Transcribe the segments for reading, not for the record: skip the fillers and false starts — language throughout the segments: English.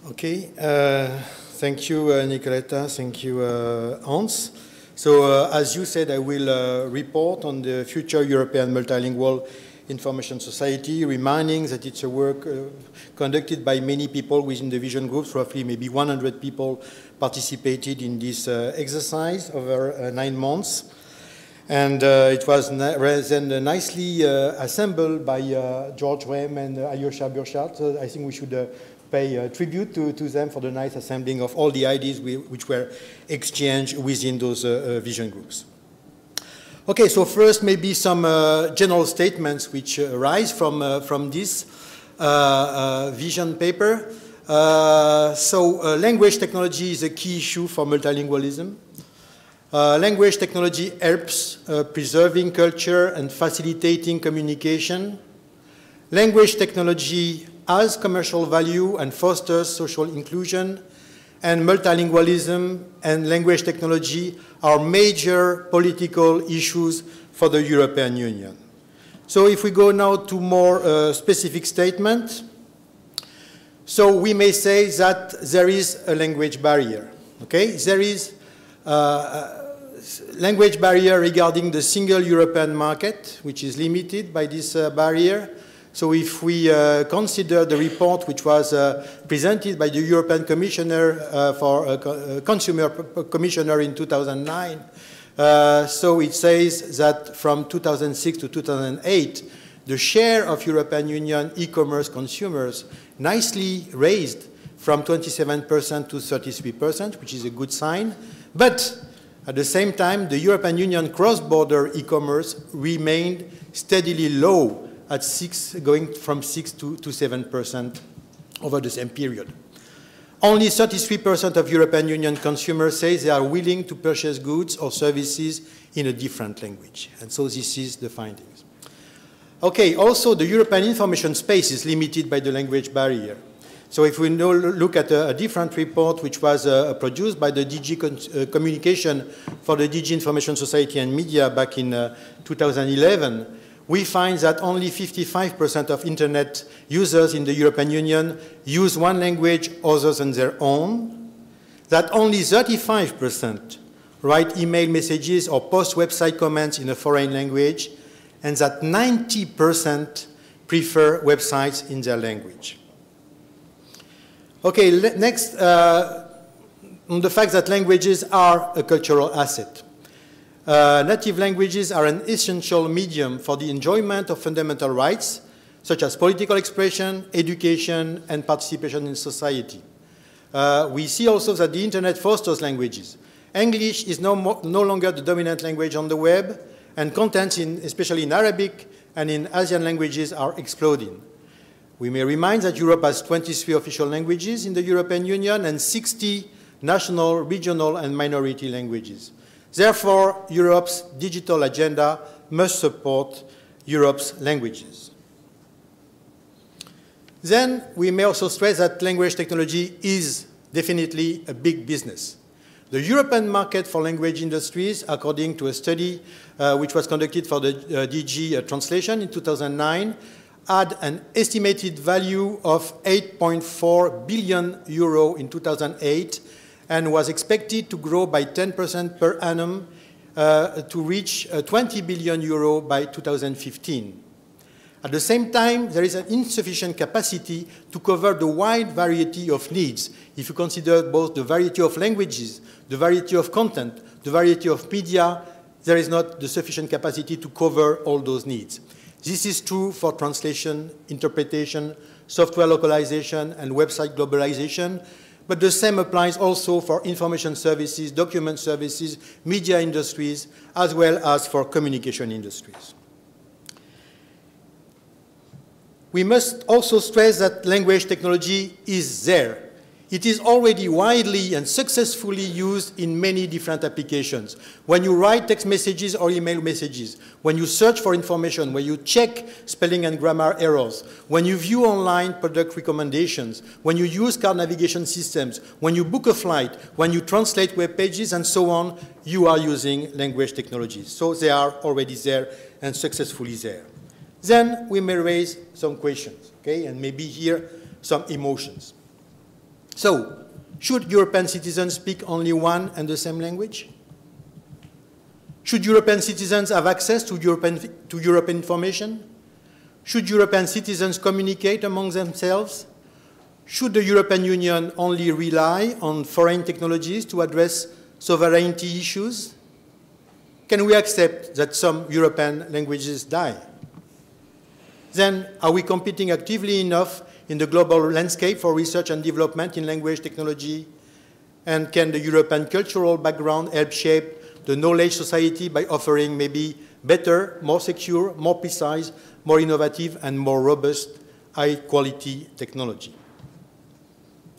Okay, thank you, Nicoletta. Thank you, Hans. So, as you said, I will report on the future European multilingual information society, reminding that it's a work conducted by many people within the vision groups. Roughly maybe 100 people participated in this exercise over 9 months. And it was then nicely assembled by George Rem and Alyosha Burchard. So I think we should pay tribute to them for the nice assembling of all the ideas which were exchanged within those vision groups. Okay, so first maybe some general statements which arise from this vision paper. Language technology is a key issue for multilingualism. Language technology helps preserving culture and facilitating communication. Language technology has commercial value and fosters social inclusion, and multilingualism and language technology are major political issues for the European Union. So if we go now to more specific statement, so we may say that there is a language barrier, okay? There is language barrier regarding the single European market, which is limited by this barrier. So if we consider the report which was presented by the European Commissioner for Consumer Commissioner in 2009, so it says that from 2006 to 2008, the share of European Union e-commerce consumers nicely raised from 27% to 33%, which is a good sign. But at the same time, the European Union cross-border e-commerce remained steadily low, at going from 6 to 7% over the same period. Only 33% of European Union consumers say they are willing to purchase goods or services in a different language. And so this is the findings. Okay, also the European information space is limited by the language barrier. So if we now look at a different report which was produced by the DG Communication for the DG Information Society and Media back in 2011, we find that only 55% of Internet users in the European Union use one language other than their own, that only 35% write email messages or post website comments in a foreign language, and that 90% prefer websites in their language. Okay, next, on the fact that languages are a cultural asset. Native languages are an essential medium for the enjoyment of fundamental rights, such as political expression, education, and participation in society. We see also that the Internet fosters languages. English is no longer the dominant language on the web, and contents, especially in Arabic and in Asian languages, are exploding. We may remind that Europe has 23 official languages in the European Union and 60 national, regional, and minority languages. Therefore, Europe's digital agenda must support Europe's languages. Then we may also stress that language technology is definitely a big business. The European market for language industries, according to a study which was conducted for the DG Translation in 2009, had an estimated value of 8.4 billion euro in 2008 and was expected to grow by 10% per annum to reach 20 billion euro by 2015. At the same time, there is an insufficient capacity to cover the wide variety of needs. If you consider both the variety of languages, the variety of content, the variety of media, there is not the sufficient capacity to cover all those needs. This is true for translation, interpretation, software localization, and website globalization, but the same applies also for information services, document services, media industries, as well as for communication industries. We must also stress that language technology is there. It is already widely and successfully used in many different applications. When you write text messages or email messages, when you search for information, when you check spelling and grammar errors, when you view online product recommendations, when you use car navigation systems, when you book a flight, when you translate web pages and so on, you are using language technologies. So they are already there and successfully there. Then we may raise some questions, okay, and maybe here some emotions. So, should European citizens speak only one and the same language? Should European citizens have access to European information? Should European citizens communicate among themselves? Should the European Union only rely on foreign technologies to address sovereignty issues? Can we accept that some European languages die? Then, are we competing actively enough in the global landscape for research and development in language technology? And can the European cultural background help shape the knowledge society by offering maybe better, more secure, more precise, more innovative, and more robust, high-quality technology?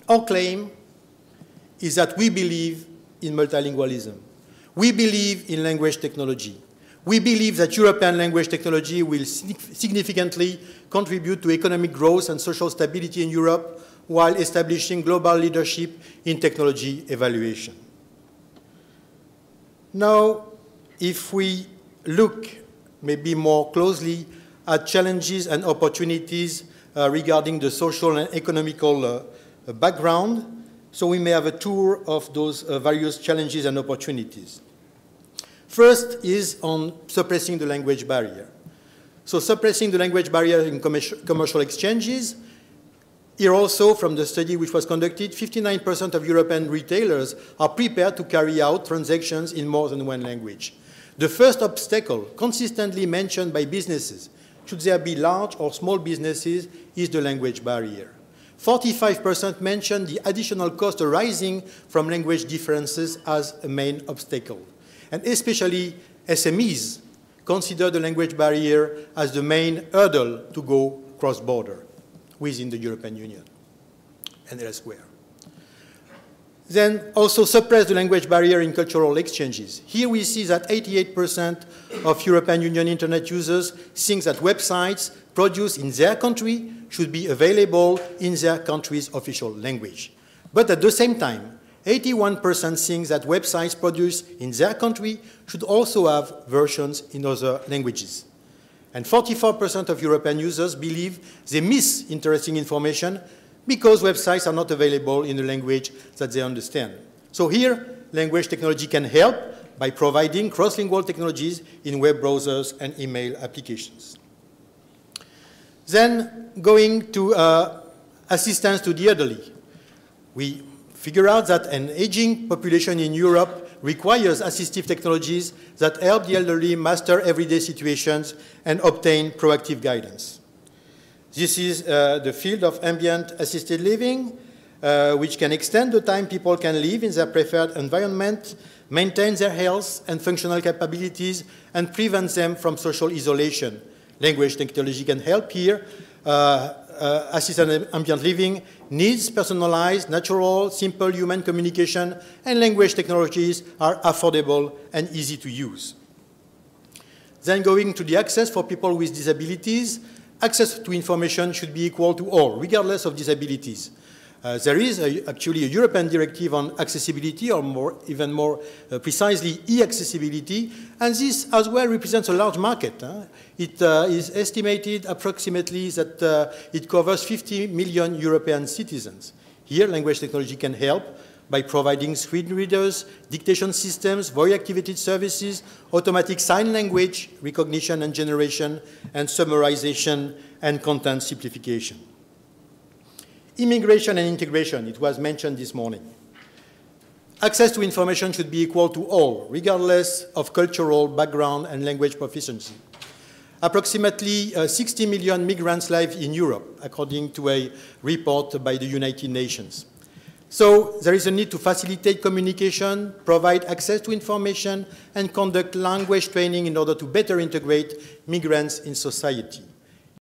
Our claim is that we believe in multilingualism. We believe in language technology. We believe that European language technology will significantly contribute to economic growth and social stability in Europe while establishing global leadership in technology evaluation. Now, if we look maybe more closely at challenges and opportunities regarding the social and economical background, so we may have a tour of those various challenges and opportunities. First is on suppressing the language barrier. So suppressing the language barrier in commercial exchanges. Here also, from the study which was conducted, 59% of European retailers are prepared to carry out transactions in more than one language. The first obstacle consistently mentioned by businesses, should there be large or small businesses, is the language barrier. 45% mentioned the additional cost arising from language differences as a main obstacle. And especially SMEs consider the language barrier as the main hurdle to go cross-border within the European Union and elsewhere. Then also suppress the language barrier in cultural exchanges. Here we see that 88% of European Union Internet users think that websites produced in their country should be available in their country's official language. But at the same time, 81% think that websites produced in their country should also have versions in other languages. And 44% of European users believe they miss interesting information because websites are not available in the language that they understand. So here, language technology can help by providing cross-lingual technologies in web browsers and email applications. Then, going to assistance to the elderly. We figure out that an aging population in Europe requires assistive technologies that help the elderly master everyday situations and obtain proactive guidance. This is the field of ambient assisted living, which can extend the time people can live in their preferred environment, maintain their health and functional capabilities, and prevent them from social isolation. Language technology can help here. Assisted ambient living needs personalized, natural, simple human communication, and language technologies are affordable and easy to use. Then going to the access for people with disabilities, access to information should be equal to all, regardless of disabilities. There is actually a European directive on accessibility, or even more precisely, e-accessibility, and this as well represents a large market. It is estimated approximately that it covers 50 million European citizens. Here, language technology can help by providing screen readers, dictation systems, voice-activated services, automatic sign language recognition and generation, and summarization and content simplification. Immigration and integration, it was mentioned this morning. Access to information should be equal to all, regardless of cultural background and language proficiency. Approximately 60 million migrants live in Europe, according to a report by the United Nations. So there is a need to facilitate communication, provide access to information, and conduct language training in order to better integrate migrants in society.